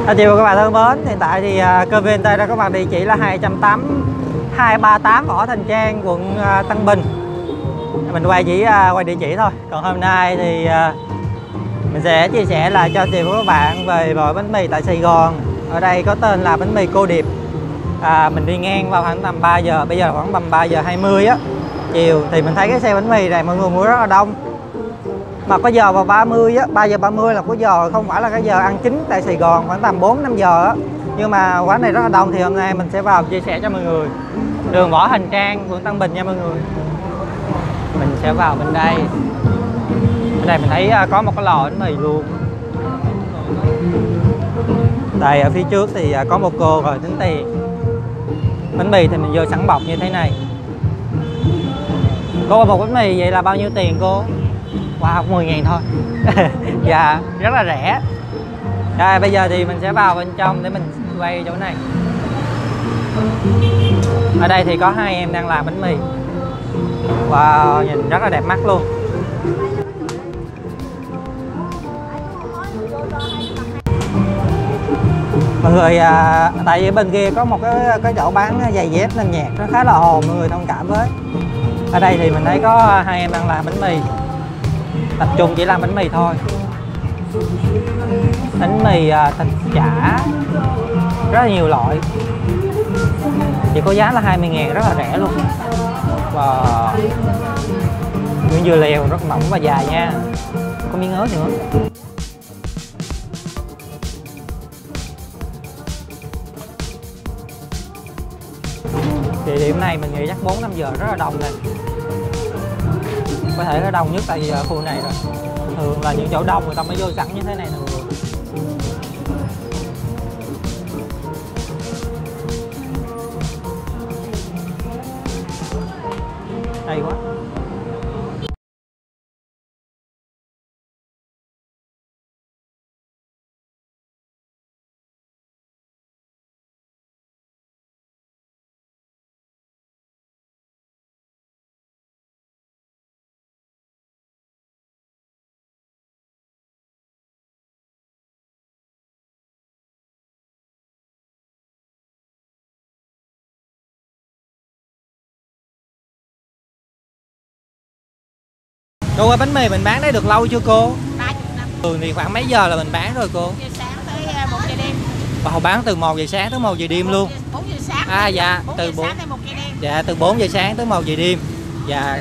Chào các bạn thân mến, hiện tại thì KVNT đã có mặt địa chỉ là 238 Võ Thành Trang, quận Tân Bình. Mình quay địa chỉ thôi. Còn hôm nay thì mình sẽ chia sẻ lại cho chị và các bạn về loại bánh mì tại Sài Gòn. Ở đây có tên là bánh mì Cô Điệp. Mình đi ngang vào khoảng tầm 3 giờ, bây giờ khoảng tầm 3 giờ 20 á, chiều thì mình thấy cái xe bánh mì này mọi người mua rất là đông. Mà có giờ vào 30 á, 3 giờ 30 là có giờ không phải là cái giờ ăn chính tại Sài Gòn, khoảng tầm 4-5 giờ á. Nhưng mà quán này rất là đông thì hôm nay mình sẽ vào chia sẻ cho mọi người. Đường Võ Thành Trang, quận Tân Bình nha mọi người. Mình sẽ vào bên đây. Bên đây mình thấy có một cái lò bánh mì luôn. Đây ở phía trước thì có một cô rồi tính tiền. Bánh mì thì mình vô sẵn bọc như thế này. Cô một bánh mì vậy là bao nhiêu tiền cô? Wow, 10.000 thôi. Dạ, rất là rẻ. Rồi bây giờ thì mình sẽ vào bên trong để mình quay chỗ này. Ở đây thì có hai em đang làm bánh mì. Wow, nhìn rất là đẹp mắt luôn. Mọi người, tại vì bên kia có một cái chỗ bán giày dép nên nhạc nó khá là ồn, mọi người thông cảm với. Ở đây thì mình thấy có hai em đang làm bánh mì. Tập trung chỉ làm bánh mì thôi. Bánh mì thịt chả, rất là nhiều loại. Chỉ có giá là 20.000, rất là rẻ luôn. Wow. Miếng dưa leo rất mỏng và dài nha. Có miếng ớt nữa. Địa điểm này mình nghĩ chắc 4-5 giờ rất là đông này. Có thể là đông nhất tại khu này rồi. Thường là những chỗ đông người ta mới vô sẵn như thế này nè. Hay quá. Cô ơi, bánh mì mình bán đấy được lâu chưa cô? 30 năm. Thường thì khoảng mấy giờ là mình bán rồi cô? 1 giờ sáng tới 1 giờ đêm. Vào bán từ 1 giờ sáng tới 1 giờ đêm luôn. 4 giờ sáng. Dạ, 4 từ giờ 4 sáng tới 1 giờ đêm. Dạ, từ 4 giờ sáng tới 1 giờ đêm. Dạ.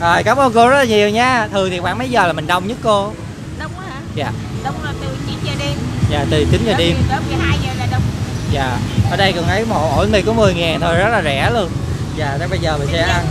Rồi, cảm ơn cô rất là nhiều nha. Thường thì khoảng mấy giờ là mình đông nhất cô? Đông quá hả? Dạ. Đông là từ 9 giờ đêm. Dạ, từ 9 giờ đêm. Tới 12 giờ là đông. Dạ. Ở đây còn ấy một ổ bánh mì có 10.000 thôi, rất là rẻ luôn. Dạ, tới bây giờ mình sẽ ăn.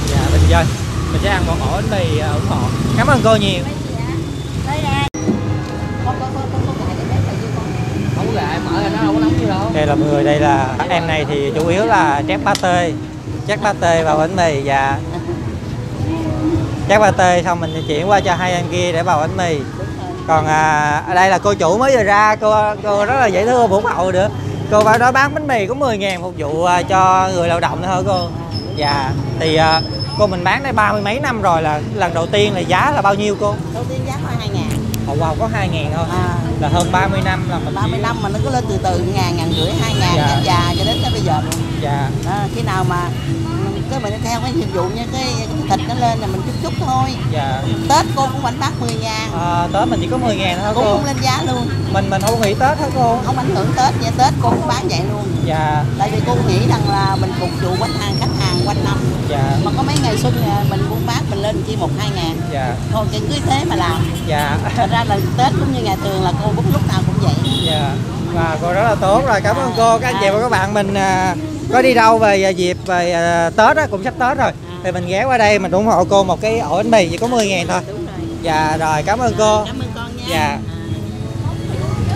Dạ, bình dân. Mình sẽ ăn một ổ bánh mì ủng hộ. Cảm ơn cô nhiều. Không có gà mở ra nó đâu có nóng gì đâu. Đây là mọi người, đây là em này thì chủ yếu là trét pate vào bánh mì. Dạ. Trét pate xong mình chuyển qua cho hai em kia để vào bánh mì. Còn ở đây là cô chủ mới vừa ra, cô rất là dễ thương, hữu hậu nữa. Cô vào đó bán bánh mì có 10.000 phục vụ cho người lao động nữa hả cô? Dạ. Thì cô mình bán đây 30 mấy năm rồi, là lần đầu tiên là giá là bao nhiêu cô? Đầu tiên giá có 2.000. Wow, có 2.000 thôi. Là hơn 30 năm là mình 30 năm mà nó cứ lên từ từ 1.000, 1.500, 2.000, dạ. già cho đến tới bây giờ luôn. Dạ. Khi nào mà cái mình theo cái nhiệm vụ nha, cái thịt nó lên là mình chút thôi. Dạ. Tết cô cũng vẫn bán 10.000. Tết mình chỉ có 10.000 thôi cô. Cũng không lên giá luôn. Mình không nghỉ Tết hả cô? Không ảnh hưởng Tết nha, Tết cô cũng bán vậy luôn. Dạ. Tại vì cô nghĩ rằng là mình phục vụ khách hàng quanh năm. Dạ. Mà có mấy ngày xuân mình muốn bán mình lên chỉ 1-2.000. Dạ. Thôi cái cứ thế mà làm. Dạ. Thật ra là Tết cũng như ngày thường là cô cũng lúc nào cũng vậy. Dạ. Và cô rất là tốt rồi, cảm ơn cô. Các anh chị và các bạn mình có đi đâu về dịp về Tết á, cũng sắp Tết rồi, thì mình ghé qua đây mình ủng hộ cô một cái ổ bánh mì chỉ có 10.000 thôi. Đúng rồi. Dạ rồi, cảm ơn cô. Cảm ơn con nha. Dạ.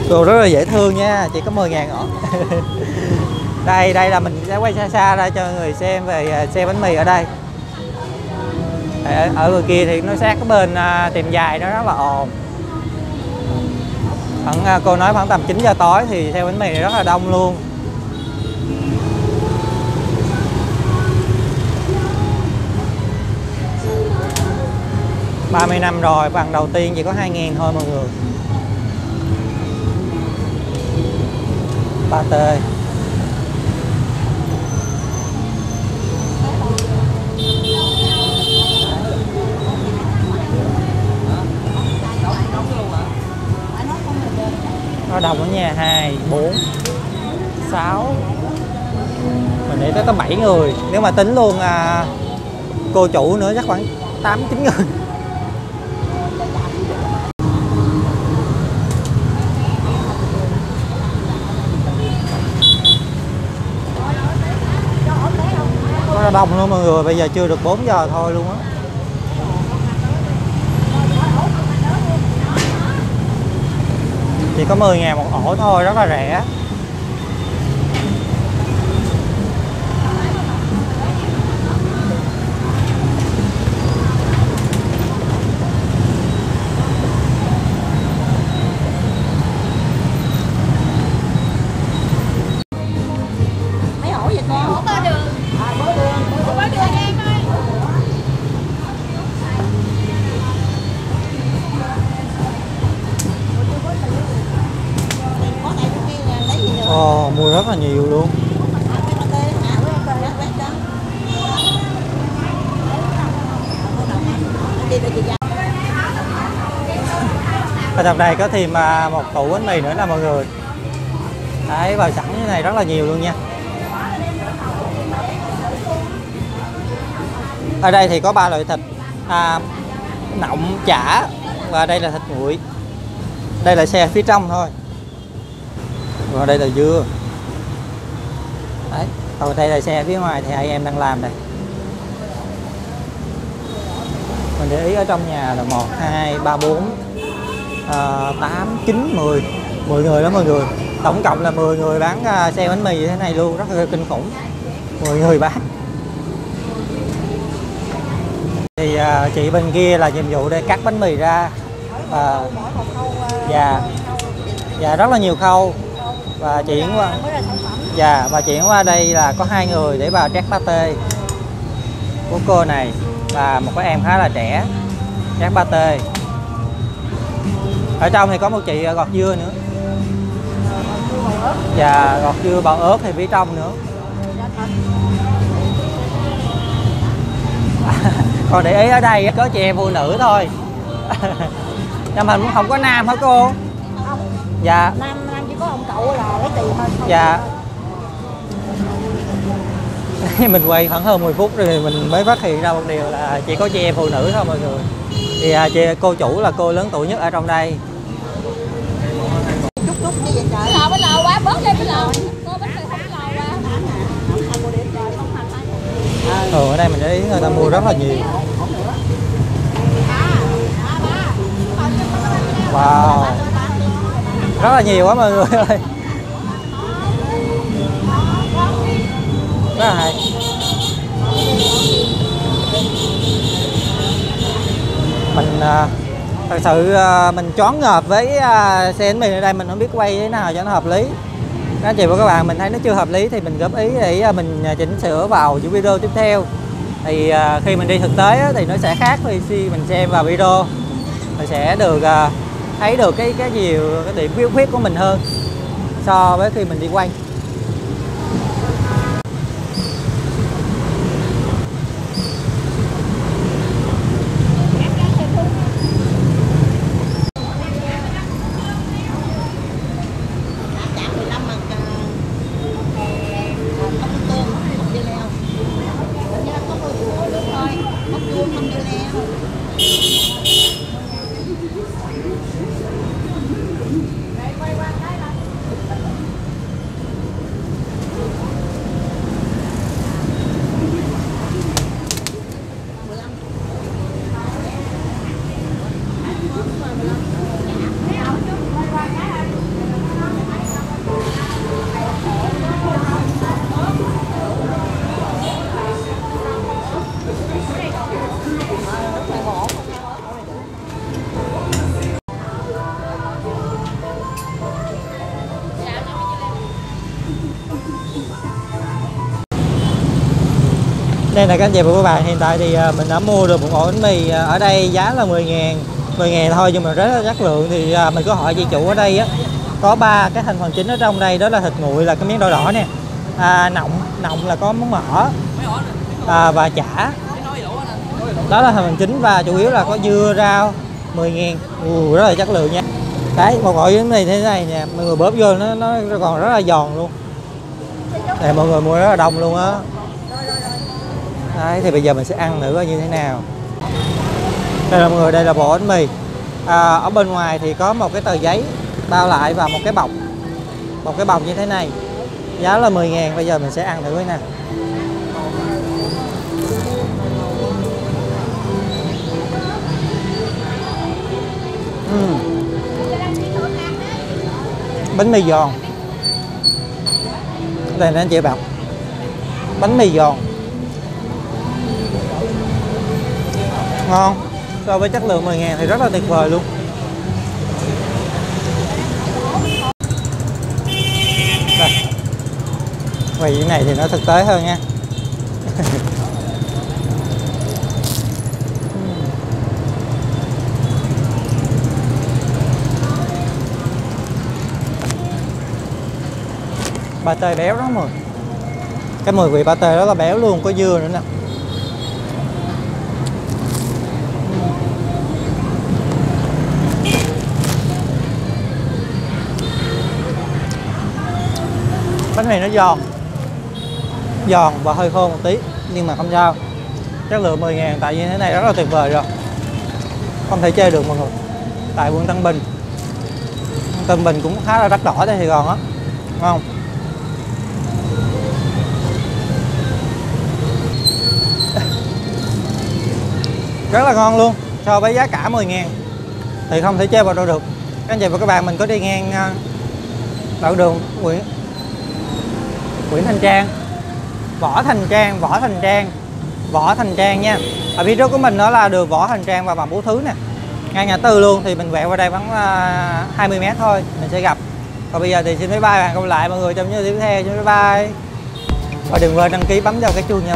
Cô rất là dễ thương nha, chỉ có 10.000 ổ. Đây là mình sẽ quay xa xa ra cho người xem về xe bánh mì ở đây. Ở người kia thì nó sát cái bên tiệm dài nó rất là ồn. Cô nói khoảng tầm 9 giờ tối thì xe bánh mì rất là đông luôn. 30 năm rồi, phần đầu tiên chỉ có 2.000 thôi mọi người. pate. Nó đông ở nha, 2, 4, 6. Mình nghĩ tới có 7 người. Nếu mà tính luôn cô chủ nữa chắc khoảng 8, 9 người. Nó đông luôn mọi người, bây giờ chưa được 4 giờ thôi luôn á. Chỉ có 10.000 một ổ thôi, rất là rẻ. Mấy ổ vậy con? Ổ bơ đường. Bơ đường. Bơ đường em ơi. Ồ, mua rất là nhiều luôn. Ở trong đây có thêm một tủ bánh mì nữa nè mọi người. Đấy, vào sẵn như này rất là nhiều luôn nha. Ở đây thì có 3 loại thịt, nọng, chả và đây là thịt nguội. Đây là xe phía trong thôi. Còn đây là dưa. Đấy, còn đây là xe phía ngoài thì hai em đang làm đây. Mình để ý ở trong nhà là 1, 2, 3, 4, 8, 9, 10. 10 người đó mọi người. Tổng cộng là 10 người bán xe bánh mì như thế này luôn, rất là kinh khủng. 10 người bán. Thì chị bên kia là nhiệm vụ để cắt bánh mì ra. Và rất là nhiều khâu. Và chuyển qua và chuyển qua đây là có 2 người để vào trét pate của cô này và một cái em khá là trẻ trét pate. Ở trong thì có một chị gọt dưa nữa và gọt dưa bào ớt thì phía trong nữa. Còn để ý ở đây có chị em phụ nữ thôi. Nhưng mà không có nam hả cô? Không. Dạ. Nam chỉ có ông cậu là lấy tiền thôi. Dạ. Mình quay khoảng hơn 10 phút rồi thì mình mới phát hiện ra một điều là chỉ có chị em phụ nữ thôi mọi người. Thì cô chủ là cô lớn tuổi nhất ở trong đây. Chút như vậy trời. Bánh lò quá, bớt lên bánh lò. Cô bánh mì không bánh lò quá. Ở đây mình để ý người ta mua rất là nhiều. Wow, rất là nhiều quá mọi người ơi. Rất là hay. Mình thật sự mình choáng ngợp với xe bánh mì ở đây, mình không biết quay thế nào cho nó hợp lý. Các anh chị và các bạn, mình thấy nó chưa hợp lý thì mình góp ý để mình chỉnh sửa vào những video tiếp theo. Thì khi mình đi thực tế thì nó sẽ khác với khi mình xem vào video. Mình sẽ được thấy được cái nhiều cái điểm khuyết của mình hơn so với khi mình đi quay. Đây là các anh chị và các bạn, hiện tại thì mình đã mua được một ổ bánh mì ở đây giá là 10.000 thôi, nhưng mà rất là chất lượng. Thì mình có hỏi chị chủ ở đây á Có 3 cái thành phần chính ở trong đây, đó là thịt nguội là cái miếng đỏ đỏ nè, nọng là có món mỡ, và chả. Đó là thành phần chính và chủ yếu là có dưa, rau. 10.000, rất là chất lượng nha. Đấy, một ổ bánh mì thế này nè, mọi người bóp vô nó còn rất là giòn luôn. Này mọi người mua rất là đông luôn á. Đấy, thì bây giờ mình sẽ ăn thử coi như thế nào. Đây là mọi người, đây là bộ bánh mì. Ở bên ngoài thì có một cái tờ giấy bao lại và một cái bọc như thế này. Giá là 10.000. Bây giờ mình sẽ ăn thử cái nào. Bánh mì giòn. Đây nè anh chị bạn, bánh mì giòn ngon, so với chất lượng 10.000 thì rất là tuyệt vời luôn. Đây, quay cái này thì nó thực tế hơn nha. Pate béo lắm rồi. Cái mùi vị pate đó là béo luôn, có dưa nữa nè. Bánh mì nó giòn và hơi khô một tí, nhưng mà không sao. Chất lượng 10.000 tại như thế này rất là tuyệt vời rồi, không thể chê được mọi người. Tại quận Tân Bình cũng khá là đắt đỏ tại Sài Gòn á, ngon. Rất là ngon luôn, so với giá cả 10.000 thì không thể chê vào đâu được. Các anh chị và các bạn, mình có đi ngang đoạn đường Nguyễn Thành Trang, Võ Thành Trang nha. Ở phía trước của mình đó là đường Võ Thành Trang và Phạm Bố Thứ nè, ngay ngã tư luôn. Thì mình quẹo qua đây khoảng 20 m thôi mình sẽ gặp. Còn bây giờ thì xin bye bye, hẹn gặp lại mọi người trong những video tiếp theo. Bye bye. Và đừng quên đăng ký, bấm vào cái chuông nha.